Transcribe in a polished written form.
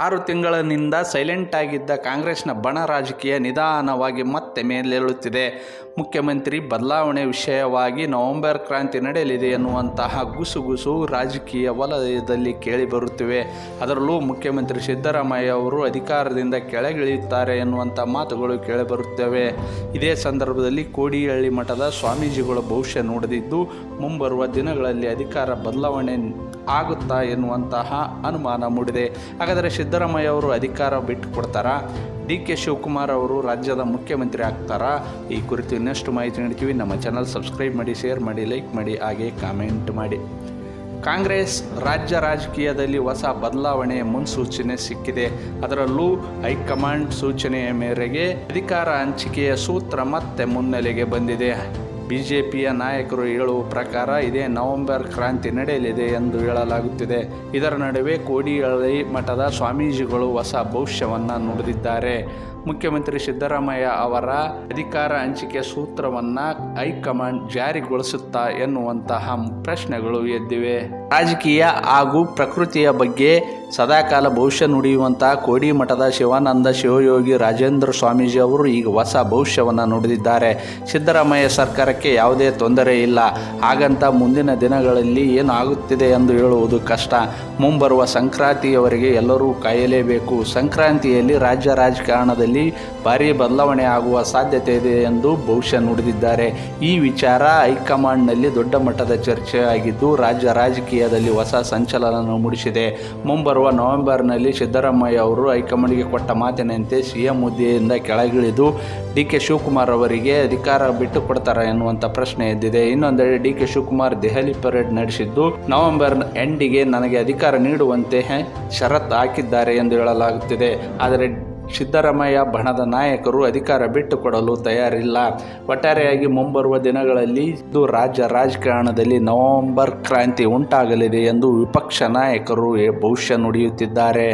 6 ತಿಂಗಳಿನಿಂದ ಸೈಲೆಂಟ್ ಆಗಿದ್ದ ಕಾಂಗ್ರೆಸ್ನ ಬಣ ರಾಜಕೀಯ ನಿಧಾನವಾಗಿ ಮತ್ತೆ ಮೇಲೇಳುತ್ತಿದೆ. ಮುಖ್ಯಮಂತ್ರಿ ಬದಲಾವಣೆ ವಿಷಯವಾಗಿ ನವೆಂಬರ್ ಕ್ರಾಂತಿ ನಡೆಯಲಿದೆ ಎನ್ನುವಂತಹ ಗುಸುಗುಸು ರಾಜಕೀಯ ವಲಯದಲ್ಲಿ ಕೇಳಿಬರುತ್ತಿವೆ. ಅದರಲ್ಲೂ ಮುಖ್ಯಮಂತ್ರಿ ಸಿದ್ದರಾಮಯ್ಯ ಅವರು ಅಧಿಕಾರದಿಂದ ಕೆಳಗಿಳಿಯುತ್ತಾರೆ ಎನ್ನುವಂಥ ಮಾತುಗಳು ಕೇಳಿಬರುತ್ತವೆ. ಇದೇ ಸಂದರ್ಭದಲ್ಲಿ ಕೋಡಿಹಳ್ಳಿ ಮಠದ ಸ್ವಾಮೀಜಿಗಳು ಭವಿಷ್ಯ ನುಡಿದಿದ್ದು ಮುಂಬರುವ ದಿನಗಳಲ್ಲಿ ಅಧಿಕಾರ ಬದಲಾವಣೆ ಆಗುತ್ತಾ ಎನ್ನುವಂತಹ ಅನುಮಾನ ಮೂಡಿದೆ. ಹಾಗಾದರೆ ಸಿದ್ದರಾಮಯ್ಯ ಅವರು ಅಧಿಕಾರ ಬಿಟ್ಟು ಕೊಡ್ತಾರಾ? ಡಿ.ಕೆ. ಶಿವಕುಮಾರ್ ಅವರು ರಾಜ್ಯದ ಮುಖ್ಯಮಂತ್ರಿ ಆಗ್ತಾರಾ? ಈ ಕುರಿತು ಇನ್ನಷ್ಟು ಮಾಹಿತಿ ನೀಡ್ತೀವಿ. ನಮ್ಮ ಚಾನಲ್ ಸಬ್ಸ್ಕ್ರೈಬ್ ಮಾಡಿ, ಶೇರ್ ಮಾಡಿ, ಲೈಕ್ ಮಾಡಿ, ಹಾಗೆ ಕಾಮೆಂಟ್ ಮಾಡಿ. ಕಾಂಗ್ರೆಸ್ ರಾಜ್ಯ ರಾಜಕೀಯದಲ್ಲಿ ಹೊಸ ಬದಲಾವಣೆಯ ಮುನ್ಸೂಚನೆ ಸಿಕ್ಕಿದೆ. ಅದರಲ್ಲೂ ಹೈಕಮಾಂಡ್ ಸೂಚನೆಯ ಮೇರೆಗೆ ಅಧಿಕಾರ ಹಂಚಿಕೆಯ ಸೂತ್ರ ಮತ್ತೆ ಮುನ್ನೆಲೆಗೆ ಬಂದಿದೆ. ಬಿಜೆಪಿಯ ನಾಯಕರು ಹೇಳುವ ಪ್ರಕಾರ ಇದೇ ನವೆಂಬರ್ ಕ್ರಾಂತಿ ನಡೆಯಲಿದೆ ಎಂದು ಹೇಳಲಾಗುತ್ತಿದೆ. ಇದರ ನಡುವೆ ಕೋಡಿಹಳ್ಳಿ ಮಠದ ಸ್ವಾಮೀಜಿಗಳು ಹೊಸ ಭವಿಷ್ಯವನ್ನು ನುಡಿದಿದ್ದಾರೆ. ಮುಖ್ಯಮಂತ್ರಿ ಸಿದ್ದರಾಮಯ್ಯ ಅವರ ಅಧಿಕಾರ ಹಂಚಿಕೆ ಸೂತ್ರವನ್ನು ಹೈಕಮಾಂಡ್ ಜಾರಿಗೊಳಿಸುತ್ತಾ ಎನ್ನುವಂತಹ ಪ್ರಶ್ನೆಗಳು ಎದ್ದಿವೆ. ರಾಜಕೀಯ ಹಾಗೂ ಪ್ರಕೃತಿಯ ಬಗ್ಗೆ ಸದಾಕಾಲ ಭವಿಷ್ಯ ನುಡಿಯುವಂತಹ ಕೋಡಿ ಮಠದ ಶಿವಾನಂದ ಶಿವಯೋಗಿ ರಾಜೇಂದ್ರ ಸ್ವಾಮೀಜಿ ಅವರು ಈಗ ಹೊಸ ಭವಿಷ್ಯವನ್ನು ನುಡಿದಿದ್ದಾರೆ. ಸಿದ್ದರಾಮಯ್ಯ ಸರ್ಕಾರಕ್ಕೆ ಯಾವುದೇ ತೊಂದರೆ ಇಲ್ಲ, ಹಾಗಂತ ಮುಂದಿನ ದಿನಗಳಲ್ಲಿ ಏನು ಆಗುತ್ತಿದೆ ಎಂದು ಹೇಳುವುದು ಕಷ್ಟ. ಮುಂಬರುವ ಸಂಕ್ರಾಂತಿಯವರೆಗೆ ಎಲ್ಲರೂ ಕಾಯಲೇಬೇಕು. ಸಂಕ್ರಾಂತಿಯಲ್ಲಿ ರಾಜ್ಯ ರಾಜಕಾರಣದಲ್ಲಿ ಭಾರೀ ಬದಲಾವಣೆ ಆಗುವ ಸಾಧ್ಯತೆ ಇದೆ ಎಂದು ಭವಿಷ್ಯ ನುಡಿದಿದ್ದಾರೆ. ಈ ವಿಚಾರ ಹೈಕಮಾಂಡ್ನಲ್ಲಿ ದೊಡ್ಡ ಮಟ್ಟದ ಚರ್ಚೆಯಾಗಿದ್ದು ರಾಜ್ಯ ರಾಜಕೀಯದಲ್ಲಿ ಹೊಸ ಸಂಚಲನ ಮೂಡಿಸಿದೆ. ಮುಂಬರುವ ನವೆಂಬರ್ನಲ್ಲಿ ಸಿದ್ದರಾಮಯ್ಯ ಅವರು ಹೈಕಮಾಂಡ್ಗೆ ಕೊಟ್ಟ ಮಾತಿನಂತೆ ಸಿಎಂ ಹುದ್ದೆಯಿಂದ ಕೆಳಗಿಳಿದು ಡಿ.ಕೆ. ಶಿವಕುಮಾರ್ ಅವರಿಗೆ ಅಧಿಕಾರ ಬಿಟ್ಟು ಕೊಡ್ತಾರೆ ಎನ್ನುವಂಥ ಪ್ರಶ್ನೆ ಎದ್ದಿದೆ. ಇನ್ನೊಂದೆಡೆ ಡಿ.ಕೆ. ಶಿವಕುಮಾರ್ ದೆಹಲಿ ಪರೇಡ್ ನಡೆಸಿದ್ದು ನವೆಂಬರ್ ಎಂಡಿಗೆ ನನಗೆ ಅಧಿಕಾರ ನೀಡುವಂತೆ ಷರತ್ತು ಹಾಕಿದ್ದಾರೆ ಎಂದು ಹೇಳಲಾಗುತ್ತಿದೆ. ಆದರೆ ಸಿದ್ದರಾಮಯ್ಯ ಬಣದ ನಾಯಕರು ಅಧಿಕಾರ ಬಿಟ್ಟು ಕೊಡಲು ತಯಾರಿಲ್ಲ. ಒಟ್ಟಾರೆಯಾಗಿ ಮುಂಬರುವ ದಿನಗಳಲ್ಲಿ ರಾಜ್ಯ ರಾಜಕಾರಣದಲ್ಲಿ ನವೆಂಬರ್ ಕ್ರಾಂತಿ ಉಂಟಾಗಲಿದೆ ಎಂದು ವಿಪಕ್ಷ ನಾಯಕರು ಭವಿಷ್ಯ ನುಡಿಯುತ್ತಿದ್ದಾರೆ.